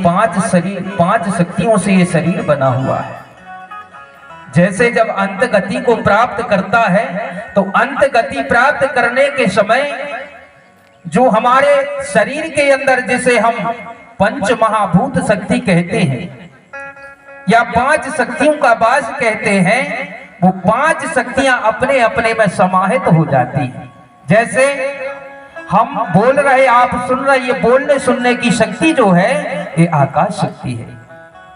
पांच शक्तियों से ये शरीर बना हुआ है। जैसे जब अंत गति को प्राप्त करता है तो अंत गति प्राप्त करने के समय जो हमारे शरीर के अंदर जिसे हम पंच महाभूत शक्ति कहते हैं या 5 शक्तियों का वास कहते हैं, वो 5 शक्तियां अपने अपने में समाहित हो जाती हैं। जैसे हम बोल रहे, आप सुन रहे, ये बोलने सुनने की शक्ति जो है ये आकाश शक्ति है।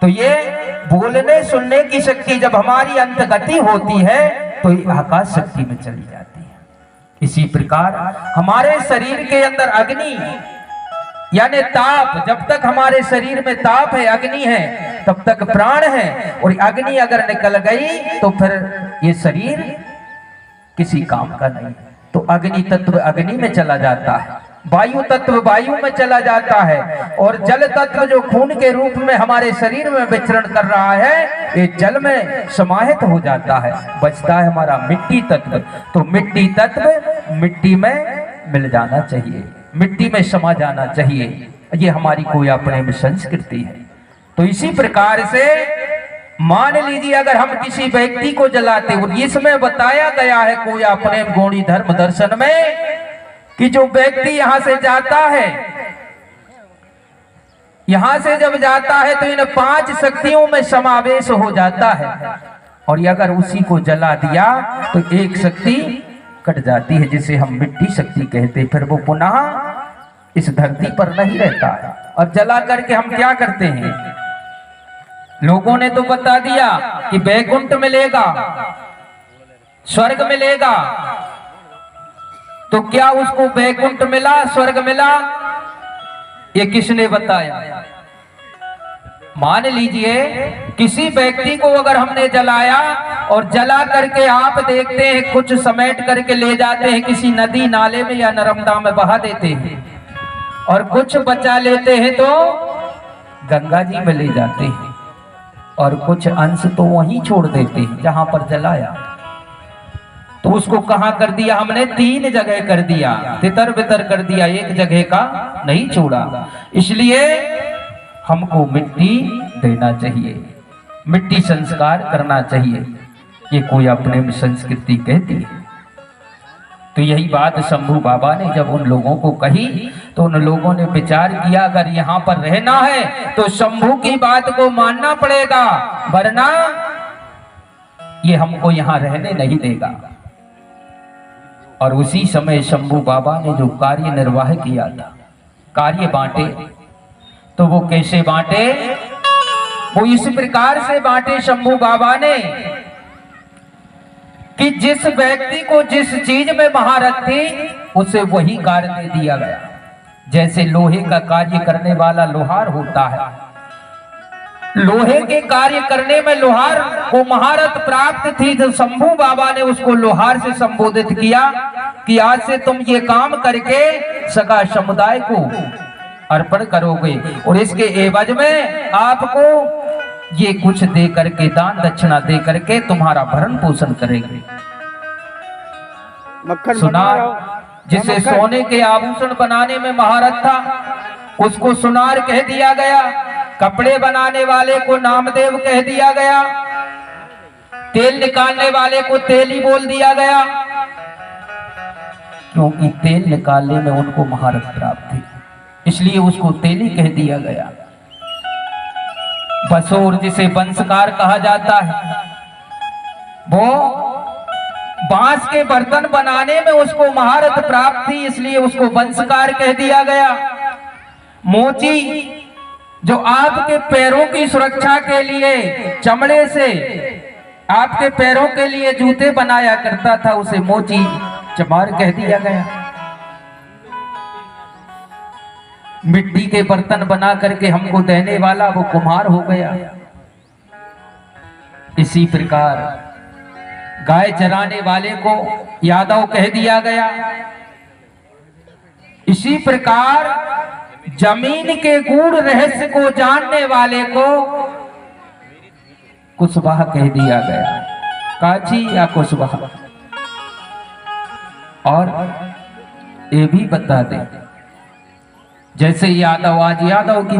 तो ये बोलने सुनने की शक्ति जब हमारी अंतगति होती है तो ये आकाश शक्ति में चली जाती है। इसी प्रकार हमारे शरीर के अंदर अग्नि यानी ताप, जब तक हमारे शरीर में ताप है, अग्नि है, तब तक प्राण है। और अग्नि अगर निकल गई तो फिर ये शरीर किसी काम का नहीं। तो अग्नि तत्व अग्नि में चला जाता है, वायु तत्व वायु में चला जाता है, और जल तत्व जो खून के रूप में हमारे शरीर में विचरण कर रहा है ये जल में समाहित हो जाता है। बचता है हमारा मिट्टी तत्व। तो मिट्टी तत्व मिट्टी में मिल जाना चाहिए, मिट्टी में समा जाना चाहिए। ये हमारी कोई अपने में संस्कृति है। तो इसी प्रकार से मान लीजिए अगर हम किसी व्यक्ति को जलाते, और इसमें बताया गया है कोई अपने गौड़ी धर्म दर्शन में कि जो व्यक्ति यहां से जाता है, यहां से जब जाता है तो इन 5 शक्तियों में समावेश हो जाता है, और अगर उसी को जला दिया तो एक शक्ति कट जाती है जिसे हम मिट्टी शक्ति कहते हैं। फिर वो पुनः इस धरती पर नहीं रहता है। और जला करके हम क्या करते हैं? लोगों ने तो बता दिया कि वैकुंठ मिलेगा, स्वर्ग मिलेगा। तो क्या उसको वैकुंठ मिला, स्वर्ग मिला? ये किसने बताया? मान लीजिए किसी व्यक्ति को अगर हमने जलाया और जला करके आप देखते हैं कुछ समेट करके ले जाते हैं किसी नदी नाले में या नर्मदा में बहा देते हैं, और कुछ बचा लेते हैं तो गंगा जी में ले जाते हैं, और कुछ अंश तो वहीं छोड़ देते हैं जहां पर जलाया। तो उसको कहां कर दिया हमने? 3 जगह कर दिया, तितर बितर कर दिया, एक जगह का नहीं छोड़ा। इसलिए हमको मिट्टी देना चाहिए, मिट्टी संस्कार करना चाहिए। ये कोई अपने में संस्कृति कहती है। तो यही बात शंभू बाबा ने जब उन लोगों को कही तो उन लोगों ने विचार किया अगर यहाँ पर रहना है तो शंभू की बात को मानना पड़ेगा, वरना ये हमको यहाँ रहने नहीं देगा। और उसी समय शंभू बाबा ने जो कार्य निर्वाह किया था, कार्य बांटे, तो वो कैसे बांटे? वो इस प्रकार से बांटे शंभू बाबा ने कि जिस व्यक्ति को जिस चीज में महारत थी उसे वही कार्य दे दिया गया। जैसे लोहे का कार्य करने वाला लोहार होता है, लोहे के कार्य करने में लोहार को महारत प्राप्त थी, तो शंभू बाबा ने उसको लोहार से संबोधित किया कि आज से तुम ये काम करके सगा समुदाय को अर्पण करोगे, और इसके एवज में आपको ये कुछ दे करके, दान दक्षिणा दे करके तुम्हारा भरण पोषण करेंगे। सुनार, जिसे सोने के आभूषण बनाने में महारत था उसको सुनार कह दिया गया, कपड़े बनाने वाले को नामदेव कह दिया गया, तेल निकालने वाले को तेली बोल दिया गया, क्योंकि तेल निकालने में उनको महारत प्राप्त थी, इसलिए उसको तेली कह दिया गया। बसोर, जिसे वंशकार कहा जाता है, वो बांस के बर्तन बनाने में उसको महारत प्राप्त थी, इसलिए उसको वंशकार कह दिया गया। मोची, जो आपके पैरों की सुरक्षा के लिए चमड़े से आपके पैरों के लिए जूते बनाया करता था, उसे मोची चमार कह दिया गया। मिट्टी के बर्तन बना करके हमको देने वाला वो कुम्हार हो गया। इसी प्रकार गाय चराने वाले को यादव कह दिया गया। इसी प्रकार जमीन के गूढ़ रहस्य को जानने वाले को कुशवाहा कह दिया गया, काची या कुशवाहा। और ये भी बता दें, जैसे यादव, आज यादव की